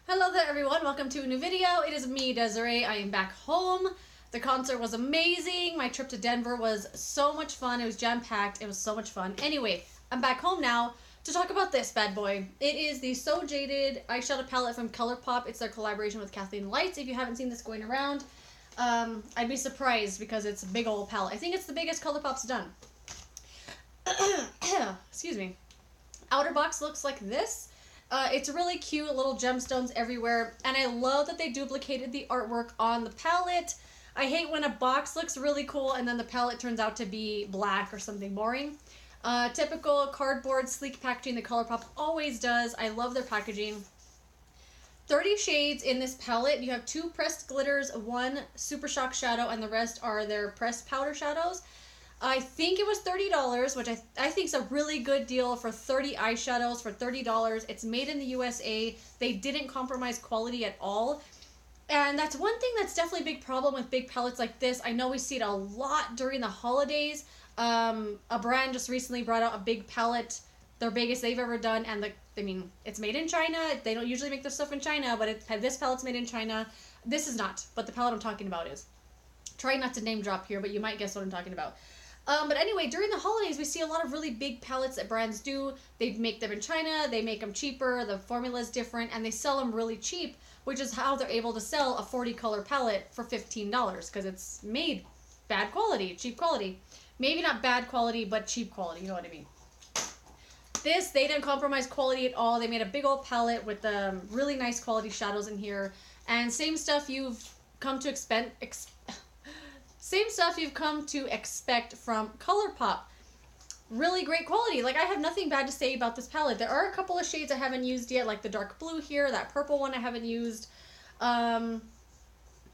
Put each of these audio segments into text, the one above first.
Hello there everyone, welcome to a new video. It is me, Desiree. I am back home. The concert was amazing. My trip to Denver was so much fun. It was jam-packed. It was so much fun. Anyway, I'm back home now to talk about this bad boy. It is the So Jaded eyeshadow palette from Colourpop. It's their collaboration with Kathleenlights. If you haven't seen this going around, I'd be surprised because it's a big old palette. I think it's the biggest Colourpop's done. Excuse me. Outer box looks like this. It's really cute, little gemstones everywhere, and I love that they duplicated the artwork on the palette. I hate when a box looks really cool and then the palette turns out to be black or something boring. Typical cardboard, sleek packaging that Colourpop always does. I love their packaging. 30 shades in this palette. You have 2 pressed glitters, 1 super shock shadow, and the rest are their pressed powder shadows. I think it was $30, which I think is a really good deal for 30 eyeshadows for $30. It's made in the USA. They didn't compromise quality at all. And that's one thing that's definitely a big problem with big palettes like this. I know we see it a lot during the holidays. A brand just recently brought out a big palette, their biggest they've ever done, and it's made in China. They don't usually make their stuff in China, but this palette's made in China. This is not, but the palette I'm talking about is. Try not to name drop here, but you might guess what I'm talking about. But anyway, during the holidays, we see a lot of really big palettes that brands do. They make them in China, they make them cheaper, the formula is different, and they sell them really cheap, which is how they're able to sell a 40 color palette for $15, because it's made bad quality, cheap quality. Maybe not bad quality, but cheap quality, you know what I mean. This, they didn't compromise quality at all. They made a big old palette with really nice quality shadows in here, and same stuff you've come to expect from Colourpop. Really great quality. Like, I have nothing bad to say about this palette. There are a couple of shades I haven't used yet, like the dark blue here, that purple one I haven't used.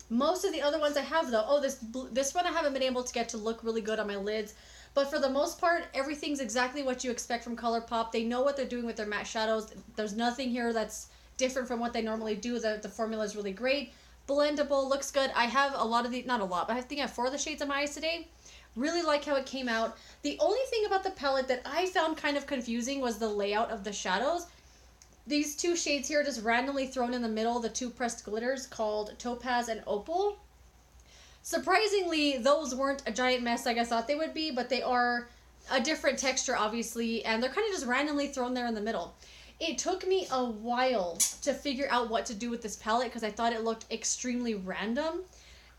Most of the other ones I have though. Oh, this one I haven't been able to get to look really good on my lids. But for the most part, everything's exactly what you expect from Colourpop. They know what they're doing with their matte shadows. There's nothing here that's different from what they normally do. The formula is really great. Blendable, looks good. I have a lot of the, not a lot, but I think I have 4 of the shades on my eyes today. Really like how it came out. The only thing about the palette that I found kind of confusing was the layout of the shadows. These 2 shades here just randomly thrown in the middle, the 2 pressed glitters called Topaz and Opal. Surprisingly, those weren't a giant mess like I thought they would be, but they are a different texture obviously, and they're kind of just randomly thrown there in the middle. It took me a while to figure out what to do with this palette because I thought it looked extremely random.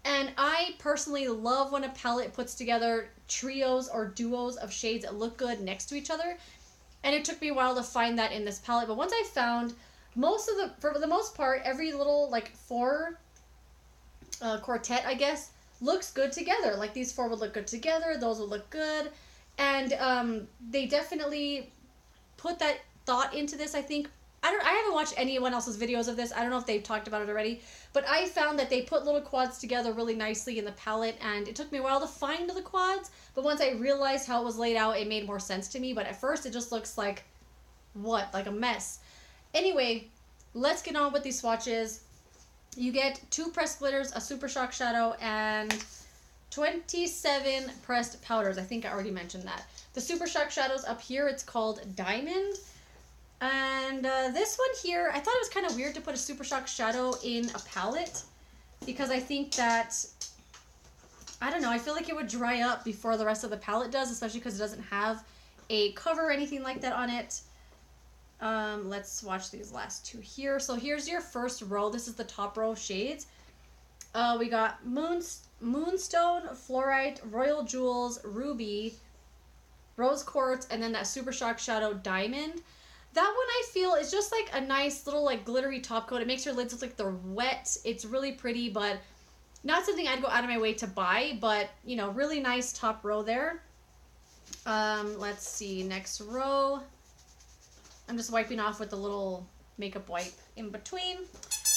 And I personally love when a palette puts together trios or duos of shades that look good next to each other. And it took me a while to find that in this palette. But once I found for the most part, every little like 4 quartet, I guess, looks good together. Like these 4 would look good together. Those would look good. And they definitely put that thought into this. I think I haven't watched anyone else's videos of this. I don't know if they've talked about it already, but I found that they put little quads together really nicely in the palette, and it took me a while to find the quads, but once I realized how it was laid out, it made more sense to me. But at first it just looks like like a mess. Anyway, let's get on with these swatches. You get 2 pressed glitters, a super shock shadow, and 27 pressed powders. I think I already mentioned that. The super shock shadows up here, it's called Diamond. And this one here, I thought it was kind of weird to put a super shock shadow in a palette because I think that, I don't know, I feel like it would dry up before the rest of the palette does, especially because it doesn't have a cover or anything like that on it. Let's swatch these last 2 here. So here's your first row. This is the top row of shades. We got Moonstone, Fluorite, Royal Jewels, Ruby, Rose Quartz, and then that super shock shadow Diamond. That one I feel is just like a nice little like glittery top coat. It makes your lids look like they're wet. It's really pretty, but not something I'd go out of my way to buy, but you know, really nice top row there. Let's see, next row. I'm just wiping off with the little makeup wipe in between.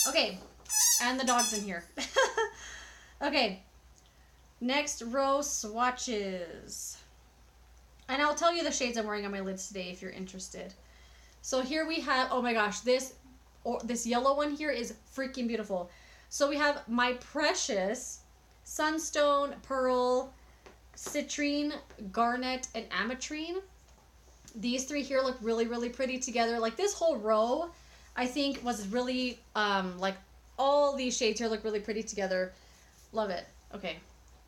Okay, and the dog's in here. Okay, next row, swatches. And I'll tell you the shades I'm wearing on my lids today if you're interested. So here we have, oh my gosh, this yellow one here is freaking beautiful. So we have My Precious, Sunstone, Pearl, Citrine, Garnet, and Ametrine. These 3 here look really, really pretty together. Like this whole row I think was really, like, all these shades here look really pretty together. Love it. Okay,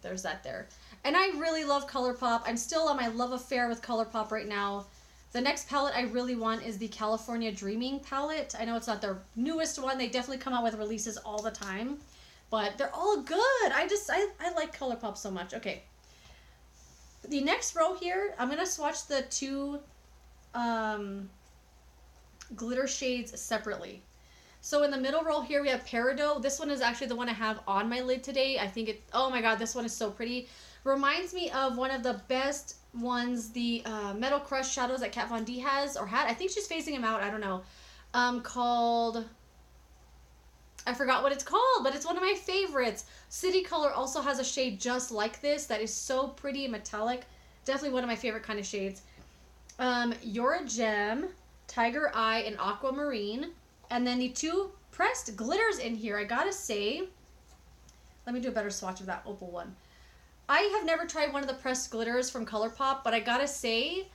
there's that there. And I really love Colourpop. I'm still on my love affair with Colourpop right now. The next palette I really want is the California Dreaming palette. I know it's not their newest one. They definitely come out with releases all the time. But they're all good. I like Colourpop so much. Okay. The next row here, I'm going to swatch the two glitter shades separately. So in the middle row here, we have Peridot. This one is actually the one I have on my lid today. I think it, oh my god, this one is so pretty. Reminds me of one of the best ones, the Metal Crush shadows that Kat Von D has, or had. I think she's phasing them out, I don't know. Called, I forgot what it's called, but it's one of my favorites. City Color also has a shade just like this that is so pretty and metallic. Definitely one of my favorite kind of shades. You're a Gem, Tiger Eye, and Aquamarine. And then the two pressed glitters in here, I gotta say, let me do a better swatch of that opal one. I have never tried one of the pressed glitters from Colourpop, but I gotta say,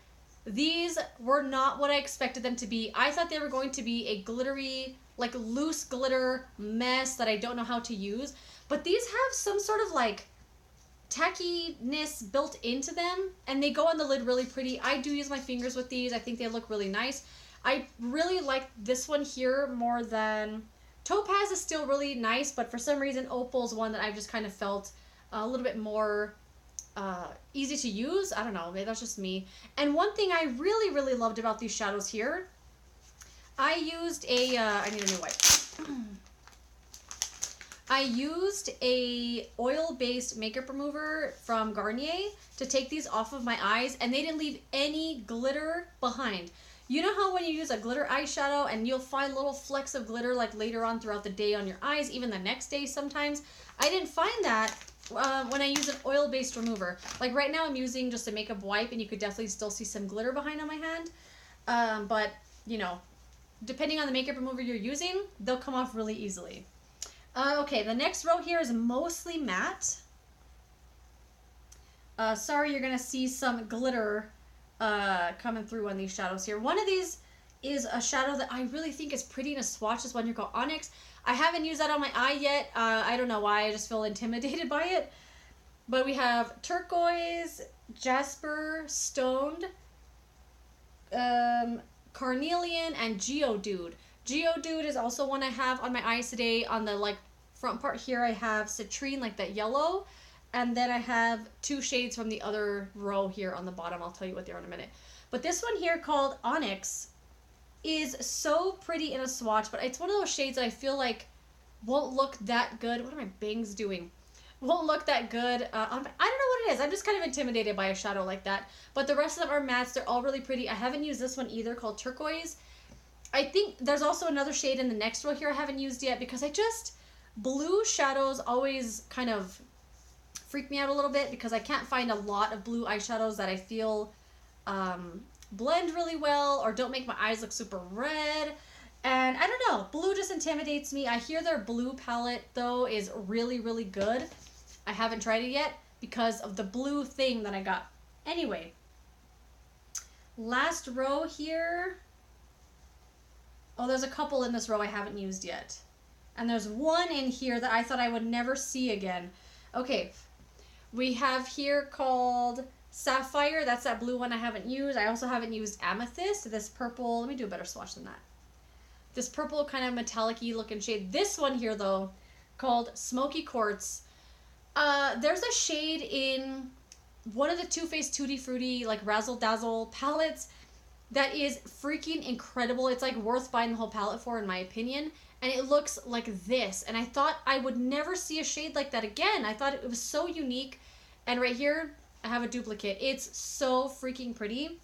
these were not what I expected them to be. I thought they were going to be a glittery, like loose glitter mess that I don't know how to use. But these have some sort of like tackiness built into them, and they go on the lid really pretty. I do use my fingers with these. I think they look really nice. I really like this one here more than... Topaz is still really nice, but for some reason Opal's one that I've just kind of felt a little bit more easy to use. I don't know, maybe that's just me. And one thing I really, really loved about these shadows here, I used a... I need a new wipe. I used a oil-based makeup remover from Garnier to take these off of my eyes, and they didn't leave any glitter behind. You know how when you use a glitter eyeshadow and you'll find little flecks of glitter like later on throughout the day on your eyes, even the next day sometimes? I didn't find that when I use an oil-based remover. Like right now I'm using just a makeup wipe, and you could definitely still see some glitter behind on my hand. But, you know, depending on the makeup remover you're using, they'll come off really easily. Okay, the next row here is mostly matte. Sorry, you're going to see some glitter coming through on these shadows here. One of these is a shadow that I really think is pretty in a swatch. This one here called Onyx. I haven't used that on my eye yet. I don't know why. I just feel intimidated by it. But we have turquoise, jasper, stoned, carnelian, and Geodude. Geodude is also one I have on my eyes today. On the like front part here, I have citrine, like that yellow. And then I have two shades from the other row here on the bottom. I'll tell you what they are in a minute. But this one here called Onyx is so pretty in a swatch, but it's one of those shades that I feel like won't look that good. What are my bangs doing? Won't look that good. I don't know what it is. I'm just kind of intimidated by a shadow like that. But the rest of them are mattes. They're all really pretty. I haven't used this one either, called Turquoise. I think there's also another shade in the next row here I haven't used yet, because blue shadows always kind of freak me out a little bit, because I can't find a lot of blue eyeshadows that I feel blend really well or don't make my eyes look super red. And I don't know, blue just intimidates me. I hear their blue palette though is really, really good. I haven't tried it yet because of the blue thing that I got. Anyway, last row here. Oh, there's a couple in this row I haven't used yet. And there's one in here that I thought I would never see again. Okay, we have here called Sapphire. That's that blue one I haven't used. I also haven't used Amethyst. This purple, let me do a better swatch than that. This purple kind of metallic-y looking shade. This one here though, called Smoky Quartz. There's a shade in one of the Too Faced Tutti Frutti like Razzle Dazzle palettes that is freaking incredible. It's like worth buying the whole palette for, in my opinion. And it looks like this. And I thought I would never see a shade like that again. I thought it was so unique. And right here, I have a duplicate. It's so freaking pretty.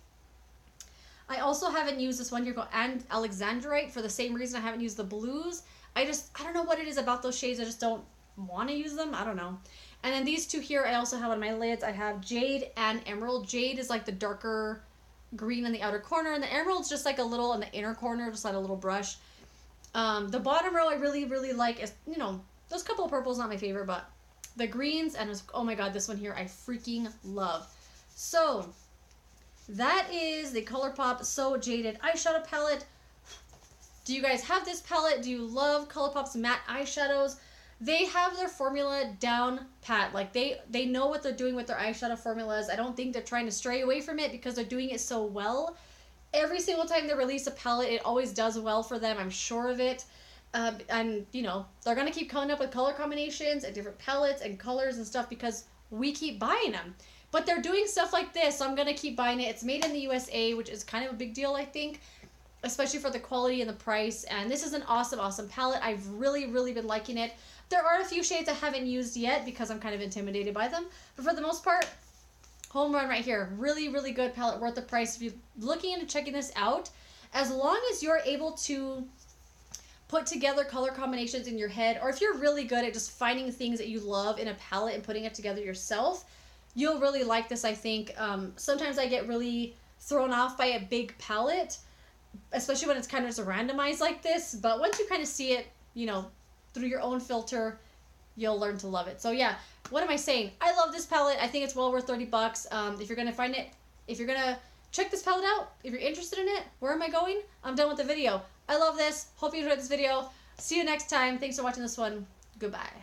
I also haven't used this one here called Alexandrite for the same reason I haven't used the blues. I don't know what it is about those shades. I just don't want to use them. I don't know. And then these two here I also have on my lids. I have Jade and Emerald. Jade is like the darker green in the outer corner, and the Emerald's just like a little in the inner corner, just like a little brush. The bottom row I really, really like is, you know, those couple of purples, not my favorite, but the greens, and oh my god, this one here I freaking love. So that is the Colourpop So Jaded eyeshadow palette. Do you guys have this palette? Do you love Colourpop's matte eyeshadows? They have their formula down pat. Like they know what they're doing with their eyeshadow formulas. I don't think they're trying to stray away from it because they're doing it so well. Every single time they release a palette, it always does well for them. I'm sure of it. And, you know, they're going to keep coming up with color combinations and different palettes and colors and stuff because we keep buying them. But they're doing stuff like this, so I'm going to keep buying it. It's made in the USA, which is kind of a big deal, I think, especially for the quality and the price. And this is an awesome, awesome palette. I've really, really been liking it. There are a few shades I haven't used yet because I'm kind of intimidated by them. But for the most part, home run right here. Really, really good palette, worth the price. If you're looking into checking this out, as long as you're able to put together color combinations in your head, or if you're really good at just finding things that you love in a palette and putting it together yourself, you'll really like this, I think. Sometimes I get really thrown off by a big palette, especially when it's kind of just randomized like this. But once you kind of see it, you know, through your own filter, you'll learn to love it. So yeah, what am I saying? I love this palette. I think it's well worth 30 bucks. If you're going to find it, if you're going to check this palette out, if you're interested in it, where am I going? I'm done with the video. I love this. Hope you enjoyed this video. See you next time. Thanks for watching this one. Goodbye.